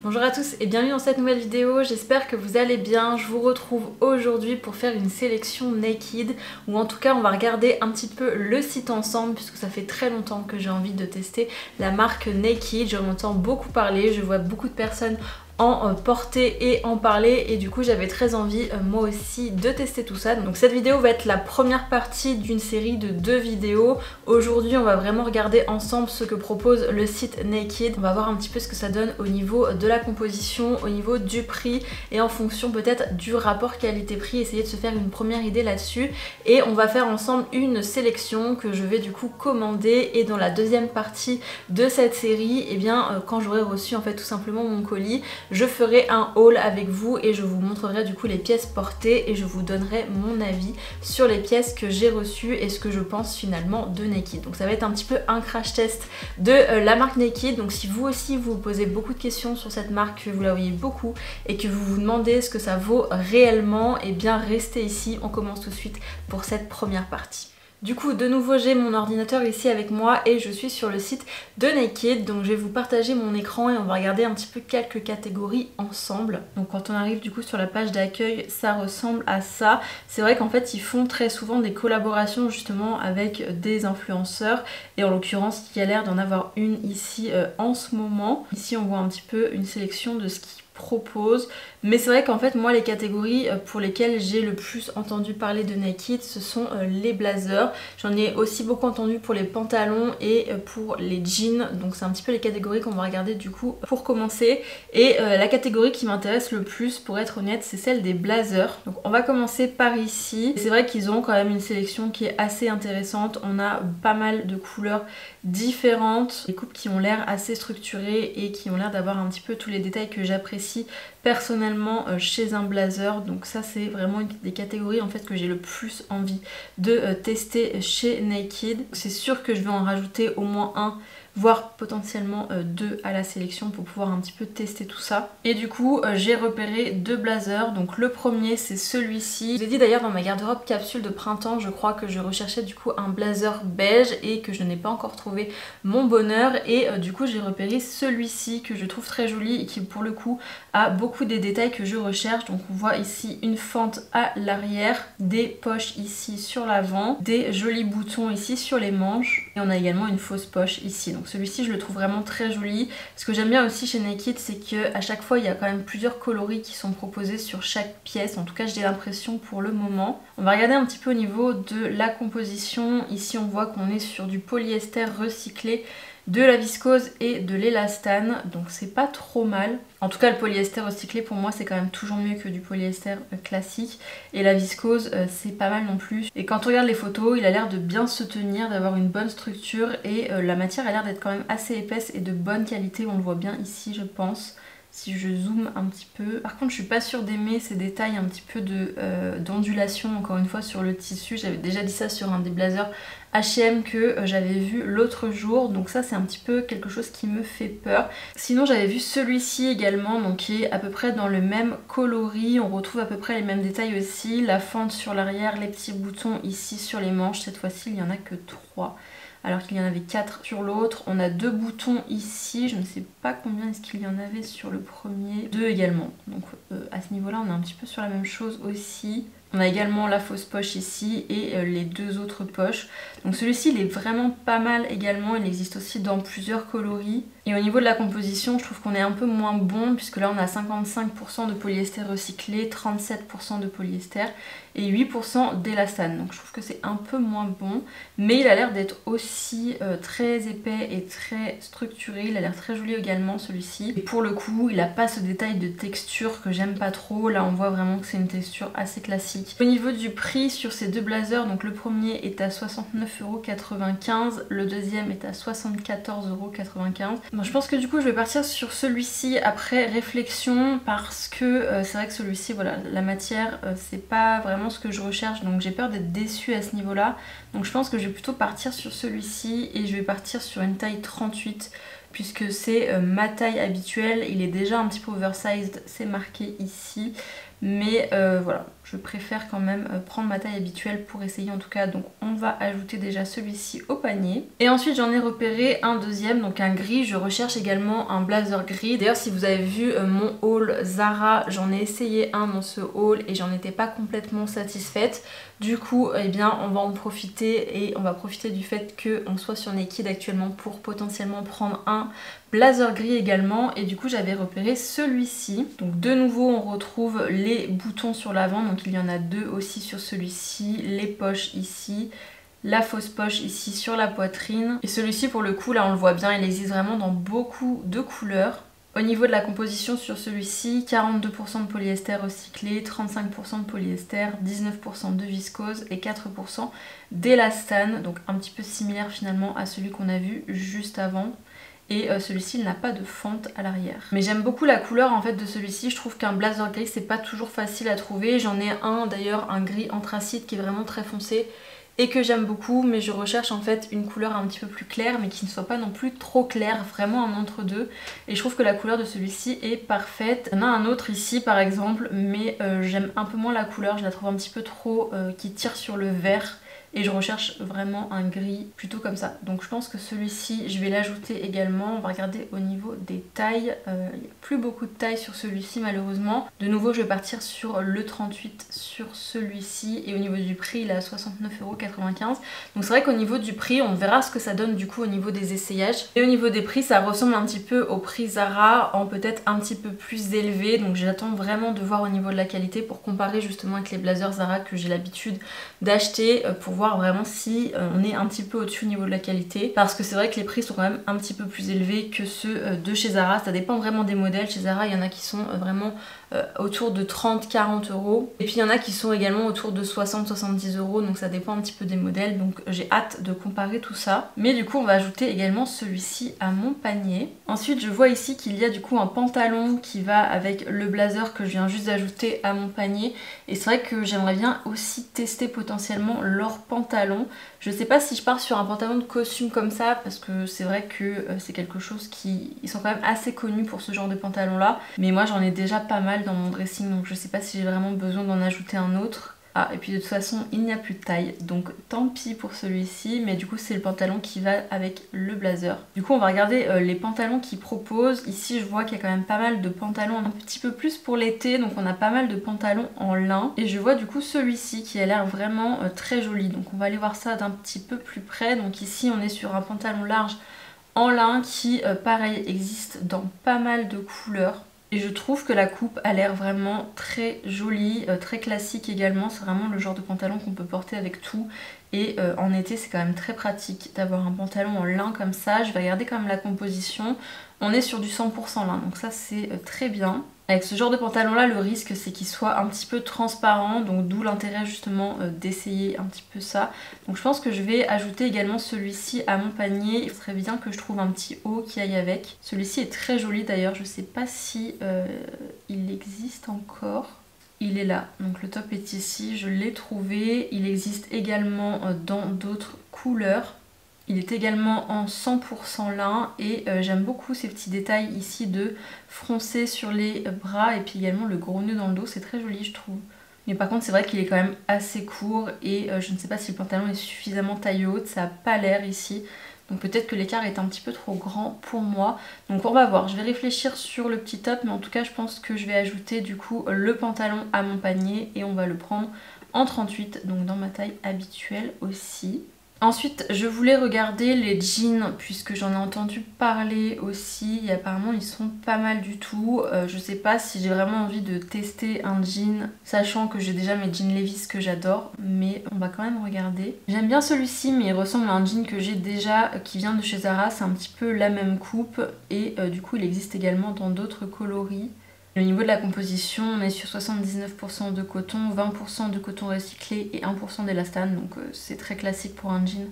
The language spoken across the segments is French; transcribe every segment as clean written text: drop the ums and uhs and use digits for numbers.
Bonjour à tous et bienvenue dans cette nouvelle vidéo, j'espère que vous allez bien. Je vous retrouve aujourd'hui pour faire une sélection Naked, ou en tout cas on va regarder un petit peu le site ensemble puisque ça fait très longtemps que j'ai envie de tester la marque Naked. J'en entends beaucoup parler, je vois beaucoup de personnes en porter et en parler, et du coup j'avais très envie moi aussi de tester tout ça. Donc cette vidéo va être la première partie d'une série de 2 vidéos. Aujourd'hui on va vraiment regarder ensemble ce que propose le site Naked. On va voir un petit peu ce que ça donne au niveau de la composition, au niveau du prix et en fonction peut-être du rapport qualité-prix, essayer de se faire une première idée là-dessus. Et on va faire ensemble une sélection que je vais du coup commander, et dans la deuxième partie de cette série, et bien quand j'aurai reçu en fait tout simplement mon colis, je ferai un haul avec vous et je vous montrerai du coup les pièces portées et je vous donnerai mon avis sur les pièces que j'ai reçues et ce que je pense finalement de Naked. Donc ça va être un petit peu un crash test de la marque Naked. Donc si vous aussi vous posez beaucoup de questions sur cette marque, que vous la voyez beaucoup et que vous vous demandez ce que ça vaut réellement, et bien restez ici, on commence tout de suite pour cette première partie. Du coup, de nouveau, j'ai mon ordinateur ici avec moi et je suis sur le site de Naked. Donc je vais vous partager mon écran et on va regarder un petit peu quelques catégories ensemble. Donc quand on arrive du coup sur la page d'accueil, ça ressemble à ça. C'est vrai qu'en fait, ils font très souvent des collaborations justement avec des influenceurs. Et en l'occurrence, il y a l'air d'en avoir une ici en ce moment. Ici, on voit un petit peu une sélection de ce qu'ils propose, mais c'est vrai qu'en fait moi les catégories pour lesquelles j'ai le plus entendu parler de Naked, ce sont les blazers. J'en ai aussi beaucoup entendu pour les pantalons et pour les jeans, donc c'est un petit peu les catégories qu'on va regarder du coup pour commencer. Et la catégorie qui m'intéresse le plus, pour être honnête, c'est celle des blazers. Donc on va commencer par ici. C'est vrai qu'ils ont quand même une sélection qui est assez intéressante, on a pas mal de couleurs différentes, des coupes qui ont l'air assez structurées et qui ont l'air d'avoir un petit peu tous les détails que j'apprécie personnellement chez un blazer. Donc ça c'est vraiment une des catégories en fait que j'ai le plus envie de tester chez Naked. C'est sûr que je vais en rajouter au moins un, voire potentiellement 2 à la sélection pour pouvoir un petit peu tester tout ça. Et du coup j'ai repéré 2 blazers. Donc le premier c'est celui-ci. Je vous ai dit d'ailleurs dans ma garde-robe capsule de printemps, je crois que je recherchais du coup un blazer beige et que je n'ai pas encore trouvé mon bonheur, et du coup j'ai repéré celui-ci que je trouve très joli et qui pour le coup a beaucoup des détails que je recherche. Donc on voit ici une fente à l'arrière, des poches ici sur l'avant, des jolis boutons ici sur les manches, et on a également une fausse poche ici. Donc celui-ci je le trouve vraiment très joli. Ce que j'aime bien aussi chez Naked, c'est qu'à chaque fois il y a quand même plusieurs coloris qui sont proposés sur chaque pièce, en tout cas j'ai l'impression pour le moment. On va regarder un petit peu au niveau de la composition. Ici on voit qu'on est sur du polyester recyclé, de la viscose et de l'élastane, donc c'est pas trop mal. En tout cas le polyester recyclé pour moi c'est quand même toujours mieux que du polyester classique, et la viscose c'est pas mal non plus. Et quand on regarde les photos, il a l'air de bien se tenir, d'avoir une bonne structure, et la matière a l'air d'être quand même assez épaisse et de bonne qualité, on le voit bien ici je pense. Si je zoome un petit peu. Par contre je suis pas sûre d'aimer ces détails un petit peu d'ondulation encore une fois sur le tissu. J'avais déjà dit ça sur un des blazers H&M que j'avais vu l'autre jour, donc ça c'est un petit peu quelque chose qui me fait peur. Sinon j'avais vu celui-ci également, donc qui est à peu près dans le même coloris, on retrouve à peu près les mêmes détails aussi, la fente sur l'arrière, les petits boutons ici sur les manches. Cette fois-ci il n'y en a que 3. Alors qu'il y en avait 4 sur l'autre. On a 2 boutons ici, je ne sais pas combien est-ce qu'il y en avait sur le premier. 2 également, donc à ce niveau là on est un petit peu sur la même chose aussi. On a également la fausse poche ici et les 2 autres poches. Donc celui-ci il est vraiment pas mal également, il existe aussi dans plusieurs coloris. Et au niveau de la composition, je trouve qu'on est un peu moins bon, puisque là on a 55% de polyester recyclé, 37% de polyester et 8% d'élastane. Donc je trouve que c'est un peu moins bon, mais il a l'air d'être aussi très épais et très structuré. Il a l'air très joli également celui-ci. Et pour le coup, il n'a pas ce détail de texture que j'aime pas trop. Là on voit vraiment que c'est une texture assez classique. Au niveau du prix sur ces 2 blazers, donc le premier est à 69,95 €, le deuxième est à 74,95 €. Donc je pense que du coup je vais partir sur celui-ci après réflexion, parce que c'est vrai que celui-ci, voilà, la matière c'est pas vraiment ce que je recherche, donc j'ai peur d'être déçue à ce niveau là. Donc je pense que je vais plutôt partir sur celui-ci, et je vais partir sur une taille 38 puisque c'est ma taille habituelle. Il est déjà un petit peu oversized, c'est marqué ici. mais voilà, je préfère quand même prendre ma taille habituelle pour essayer en tout cas. Donc on va ajouter déjà celui-ci au panier. Et ensuite j'en ai repéré un deuxième, donc un gris. Je recherche également un blazer gris. D'ailleurs si vous avez vu mon haul Zara, j'en ai essayé un dans ce haul et j'en étais pas complètement satisfaite. Du coup, eh bien, on va en profiter et on va profiter du fait qu'on soit sur Naked actuellement pour potentiellement prendre un blazer gris également. Et du coup, j'avais repéré celui-ci. Donc de nouveau, on retrouve les boutons sur l'avant. Donc il y en a deux aussi sur celui-ci. Les poches ici. La fausse poche ici sur la poitrine. Et celui-ci, pour le coup, là, on le voit bien, il existe vraiment dans beaucoup de couleurs. Au niveau de la composition sur celui-ci, 42% de polyester recyclé, 35% de polyester, 19% de viscose et 4% d'élastane, donc un petit peu similaire finalement à celui qu'on a vu juste avant. Et celui-ci il n'a pas de fente à l'arrière. Mais j'aime beaucoup la couleur en fait de celui-ci, je trouve qu'un blazer gris c'est pas toujours facile à trouver. J'en ai un d'ailleurs, un gris anthracite qui est vraiment très foncé et que j'aime beaucoup, mais je recherche en fait une couleur un petit peu plus claire mais qui ne soit pas non plus trop claire, vraiment un entre-deux. Et je trouve que la couleur de celui-ci est parfaite. Il y en a un autre ici par exemple, mais j'aime un peu moins la couleur, je la trouve un petit peu trop qui tire sur le vert. Et je recherche vraiment un gris plutôt comme ça. Donc je pense que celui-ci, je vais l'ajouter également. On va regarder au niveau des tailles. Il n'y a plus beaucoup de tailles sur celui-ci malheureusement. De nouveau, je vais partir sur le 38 sur celui-ci. Et au niveau du prix, il est à 69,95 €. Donc c'est vrai qu'au niveau du prix, on verra ce que ça donne du coup au niveau des essayages. Et au niveau des prix, ça ressemble un petit peu au prix Zara, en peut-être un petit peu plus élevé. Donc j'attends vraiment de voir au niveau de la qualité pour comparer justement avec les blazers Zara que j'ai l'habitude d'acheter pour voir vraiment si on est un petit peu au-dessus au niveau de la qualité, parce que c'est vrai que les prix sont quand même un petit peu plus élevés que ceux de chez Zara. Ça dépend vraiment des modèles. Chez Zara il y en a qui sont vraiment autour de 30-40 €, et puis il y en a qui sont également autour de 60-70 €, donc ça dépend un petit peu des modèles. Donc j'ai hâte de comparer tout ça. Mais du coup on va ajouter également celui-ci à mon panier. Ensuite je vois ici qu'il y a du coup un pantalon qui va avec le blazer que je viens juste d'ajouter à mon panier, et c'est vrai que j'aimerais bien aussi tester potentiellement leur pantalon. Je sais pas si je pars sur un pantalon de costume comme ça, parce que c'est vrai que c'est quelque chose qui... Ils sont quand même assez connus pour ce genre de pantalon là, mais moi j'en ai déjà pas mal dans mon dressing, donc je sais pas si j'ai vraiment besoin d'en ajouter un autre. Ah, et puis de toute façon il n'y a plus de taille, donc tant pis pour celui-ci, mais du coup c'est le pantalon qui va avec le blazer. Du coup on va regarder les pantalons qu'ils proposent. Ici je vois qu'il y a quand même pas mal de pantalons un petit peu plus pour l'été, donc on a pas mal de pantalons en lin. Et je vois du coup celui-ci qui a l'air vraiment très joli, donc on va aller voir ça d'un petit peu plus près. Donc ici on est sur un pantalon large en lin qui pareil existe dans pas mal de couleurs. Et je trouve que la coupe a l'air vraiment très jolie, très classique également. C'est vraiment le genre de pantalon qu'on peut porter avec tout. Et en été c'est quand même très pratique d'avoir un pantalon en lin comme ça. Je vais regarder quand même la composition. On est sur du 100% lin, donc ça c'est très bien. Avec ce genre de pantalon là, le risque c'est qu'il soit un petit peu transparent, donc d'où l'intérêt justement d'essayer un petit peu ça. Donc je pense que je vais ajouter également celui-ci à mon panier. Il serait bien que je trouve un petit haut qui aille avec. Celui-ci est très joli d'ailleurs, je sais pas si il existe encore. Il est là, donc le top est ici, je l'ai trouvé. Il existe également dans d'autres couleurs. Il est également en 100% lin et j'aime beaucoup ces petits détails ici de froncé sur les bras et puis également le gros nœud dans le dos, c'est très joli je trouve. Mais par contre c'est vrai qu'il est quand même assez court et je ne sais pas si le pantalon est suffisamment taille haute, ça n'a pas l'air ici. Donc peut-être que l'écart est un petit peu trop grand pour moi. Donc on va voir, je vais réfléchir sur le petit top, mais en tout cas je pense que je vais ajouter du coup le pantalon à mon panier et on va le prendre en 38, donc dans ma taille habituelle aussi. Ensuite je voulais regarder les jeans puisque j'en ai entendu parler aussi et apparemment ils sont pas mal du tout. Je sais pas si j'ai vraiment envie de tester un jean, sachant que j'ai déjà mes jeans Levi's que j'adore, mais on va quand même regarder. J'aime bien celui-ci mais il ressemble à un jean que j'ai déjà qui vient de chez Zara, c'est un petit peu la même coupe et du coup il existe également dans d'autres coloris. Au niveau de la composition, on est sur 79% de coton, 20% de coton recyclé et 1% d'élastane, donc c'est très classique pour un jean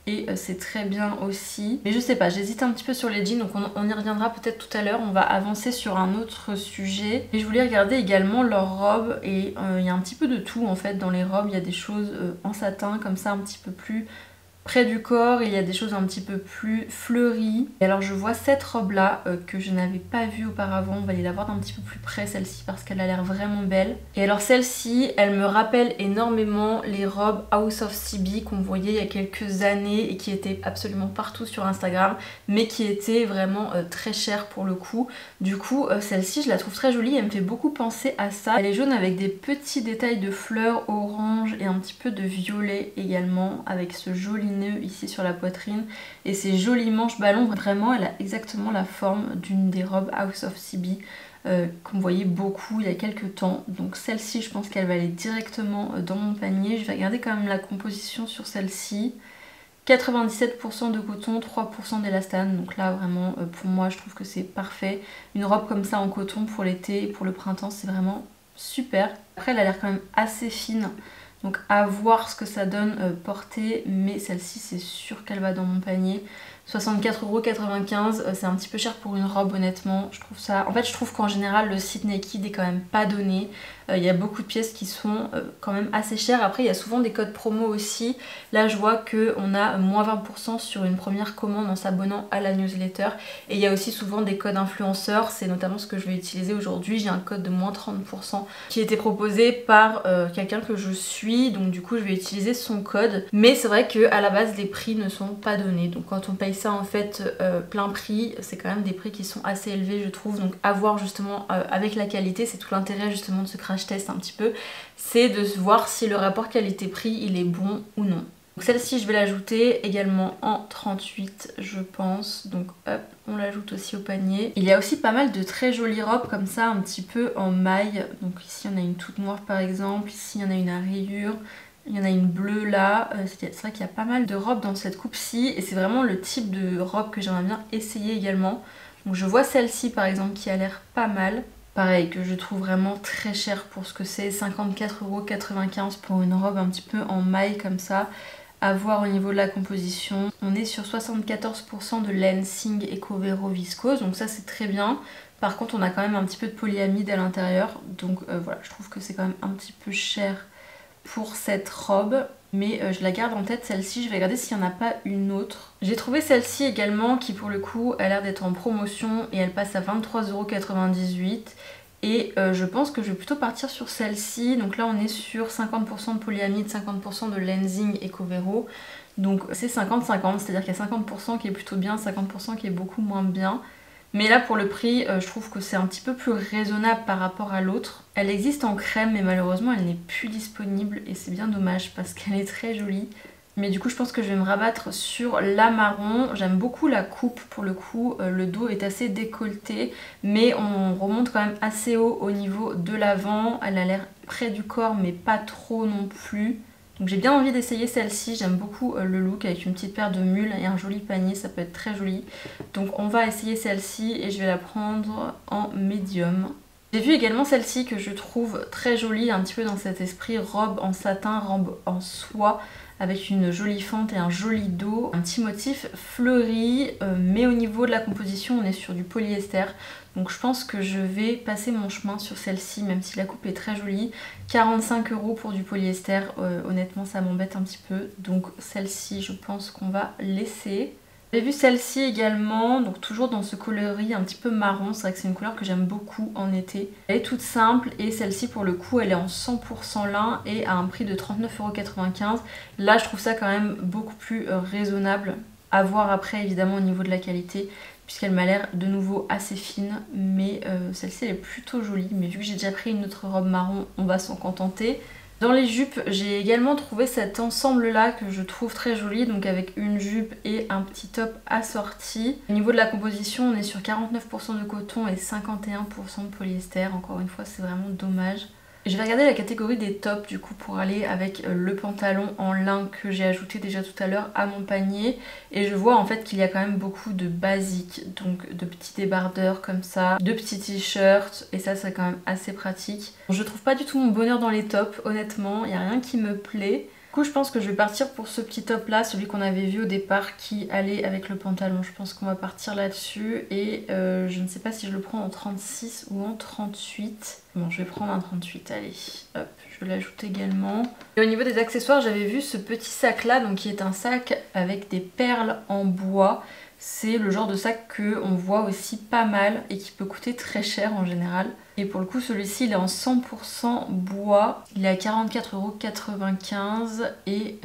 et c'est très bien aussi. Mais je sais pas, j'hésite un petit peu sur les jeans, donc on y reviendra peut-être tout à l'heure. On va avancer sur un autre sujet. Et je voulais regarder également leurs robes et il y a un petit peu de tout en fait dans les robes. Il y a des choses en satin comme ça un petit peu plus Près du corps, il y a des choses un petit peu plus fleuries. Et alors je vois cette robe là que je n'avais pas vue auparavant. On va aller la voir d'un petit peu plus près celle-ci parce qu'elle a l'air vraiment belle. Et alors celle-ci, elle me rappelle énormément les robes House of CB qu'on voyait il y a quelques années et qui étaient absolument partout sur Instagram, mais qui étaient vraiment très chères pour le coup. Du coup celle-ci je la trouve très jolie, elle me fait beaucoup penser à ça. Elle est jaune avec des petits détails de fleurs orange et un petit peu de violet également, avec ce joli nœud ici sur la poitrine et ces jolis manches ballons. Vraiment elle a exactement la forme d'une des robes House of CB qu'on voyait beaucoup il y a quelques temps. Donc celle-ci je pense qu'elle va aller directement dans mon panier. Je vais regarder quand même la composition sur celle-ci. 97% de coton, 3% d'élastane, donc là vraiment pour moi je trouve que c'est parfait. Une robe comme ça en coton pour l'été et pour le printemps c'est vraiment super. Après elle a l'air quand même assez fine, donc à voir ce que ça donne portée, mais celle-ci c'est sûr qu'elle va dans mon panier. 64,95 €, c'est un petit peu cher pour une robe honnêtement, je trouve ça... En fait je trouve qu'en général le site Naked est quand même pas donné, il y a beaucoup de pièces qui sont quand même assez chères. Après il y a souvent des codes promo aussi, là je vois qu'on a moins 20% sur une première commande en s'abonnant à la newsletter, et il y a aussi souvent des codes influenceurs, c'est notamment ce que je vais utiliser aujourd'hui. J'ai un code de moins 30% qui a été proposé par quelqu'un que je suis, donc du coup je vais utiliser son code, mais c'est vrai qu'à la base les prix ne sont pas donnés, donc quand on paye ça en fait plein prix, c'est quand même des prix qui sont assez élevés je trouve, donc à voir justement avec la qualité. C'est tout l'intérêt justement de ce crash test un petit peu, c'est de voir si le rapport qualité-prix il est bon ou non. Donc celle-ci je vais l'ajouter également en 38 je pense, donc hop on l'ajoute aussi au panier. Il y a aussi pas mal de très jolies robes comme ça un petit peu en maille, donc ici on a une toute noire par exemple, ici il y en a une à rayures, il y en a une bleue là, c'est vrai qu'il y a pas mal de robes dans cette coupe-ci et c'est vraiment le type de robe que j'aimerais bien essayer également. Donc je vois celle-ci par exemple qui a l'air pas mal. Pareil, que je trouve vraiment très cher pour ce que c'est, 54,95 € pour une robe un petit peu en maille comme ça. À voir au niveau de la composition. On est sur 74% de laine Sing Ecovero viscose, donc ça c'est très bien. Par contre on a quand même un petit peu de polyamide à l'intérieur, donc voilà, je trouve que c'est quand même un petit peu cher pour cette robe. Mais je la garde en tête celle-ci, je vais regarder s'il n'y en a pas une autre. J'ai trouvé celle-ci également qui pour le coup a l'air d'être en promotion et elle passe à 23,98 €. Et je pense que je vais plutôt partir sur celle-ci. Donc là on est sur 50% de polyamide, 50% de lensing Ecovero. Donc c'est 50-50, c'est-à-dire qu'il y a 50% qui est plutôt bien, 50% qui est beaucoup moins bien. Mais là pour le prix, je trouve que c'est un petit peu plus raisonnable par rapport à l'autre. Elle existe en crème mais malheureusement elle n'est plus disponible et c'est bien dommage parce qu'elle est très jolie. Mais du coup je pense que je vais me rabattre sur la marron. J'aime beaucoup la coupe pour le coup, le dos est assez décolleté mais on remonte quand même assez haut au niveau de l'avant. Elle a l'air près du corps mais pas trop non plus. Donc j'ai bien envie d'essayer celle-ci, j'aime beaucoup le look avec une petite paire de mules et un joli panier, ça peut être très joli. Donc on va essayer celle-ci et je vais la prendre en médium. J'ai vu également celle-ci que je trouve très jolie, un petit peu dans cet esprit robe en satin, robe en soie, avec une jolie fente et un joli dos. Un petit motif fleuri, mais au niveau de la composition on est sur du polyester. Donc je pense que je vais passer mon chemin sur celle-ci, même si la coupe est très jolie. 45 € pour du polyester, honnêtement ça m'embête un petit peu. Donc celle-ci je pense qu'on va laisser. J'ai vu celle-ci également, donc toujours dans ce coloris un petit peu marron, c'est vrai que c'est une couleur que j'aime beaucoup en été. Elle est toute simple et celle-ci pour le coup elle est en 100% lin et à un prix de 39,95 €. Là je trouve ça quand même beaucoup plus raisonnable, à voir après évidemment au niveau de la qualité, puisqu'elle m'a l'air de nouveau assez fine, mais celle-ci elle est plutôt jolie, mais vu que j'ai déjà pris une autre robe marron, on va s'en contenter. Dans les jupes, j'ai également trouvé cet ensemble là que je trouve très joli, donc avec une jupe et un petit top assorti. Au niveau de la composition, on est sur 49% de coton et 51% de polyester, encore une fois c'est vraiment dommage. Je vais regarder la catégorie des tops du coup pour aller avec le pantalon en lin que j'ai ajouté déjà tout à l'heure à mon panier. Et je vois en fait qu'il y a quand même beaucoup de basiques, donc de petits débardeurs comme ça, de petits t-shirts et ça c'est quand même assez pratique. Je trouve pas du tout mon bonheur dans les tops honnêtement, il n'y a rien qui me plaît. Du coup je pense que je vais partir pour ce petit top là, celui qu'on avait vu au départ qui allait avec le pantalon. Je pense qu'on va partir là-dessus et je ne sais pas si je le prends en 36 ou en 38. Bon, je vais prendre un 38, allez, hop, je l'ajoute également. Et au niveau des accessoires, j'avais vu ce petit sac là, donc qui est un sac avec des perles en bois. C'est le genre de sac qu'on voit aussi pas mal et qui peut coûter très cher en général. Et pour le coup, celui-ci, il est en 100% bois. Il est à 44,95 € et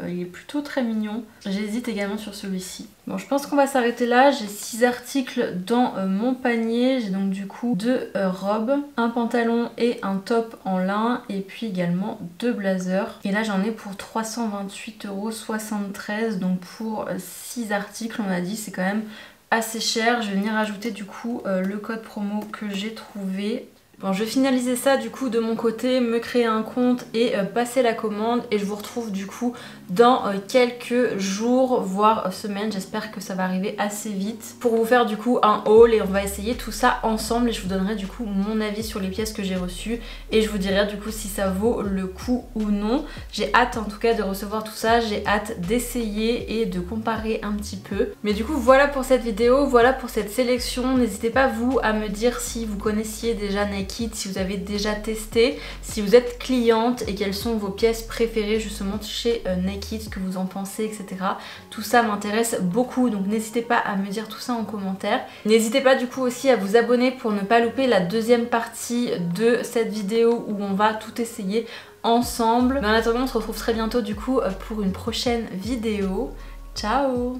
il est plutôt très mignon. J'hésite également sur celui-ci. Bon, je pense qu'on va s'arrêter là. J'ai 6 articles dans mon panier. J'ai donc du coup 2 robes, un pantalon et un top en lin et puis également 2 blazers. Et là, j'en ai pour 328,73 €. Donc pour 6 articles, on a dit, c'est quand même assez cher. Je vais venir ajouter du coup le code promo que j'ai trouvé. Bon, je vais finaliser ça du coup de mon côté, me créer un compte et passer la commande et je vous retrouve du coup dans quelques jours voire semaines. J'espère que ça va arriver assez vite pour vous faire du coup un haul et on va essayer tout ça ensemble et je vous donnerai du coup mon avis sur les pièces que j'ai reçues et je vous dirai du coup si ça vaut le coup ou non. J'ai hâte en tout cas de recevoir tout ça, j'ai hâte d'essayer et de comparer un petit peu. Mais du coup voilà pour cette vidéo, voilà pour cette sélection. N'hésitez pas vous à me dire si vous connaissiez déjà Naked, si vous avez déjà testé, si vous êtes cliente et quelles sont vos pièces préférées justement chez Naked, ce que vous en pensez, etc. Tout ça m'intéresse beaucoup, donc n'hésitez pas à me dire tout ça en commentaire. N'hésitez pas du coup aussi à vous abonner pour ne pas louper la deuxième partie de cette vidéo où on va tout essayer ensemble. Mais en attendant, on se retrouve très bientôt du coup pour une prochaine vidéo. Ciao!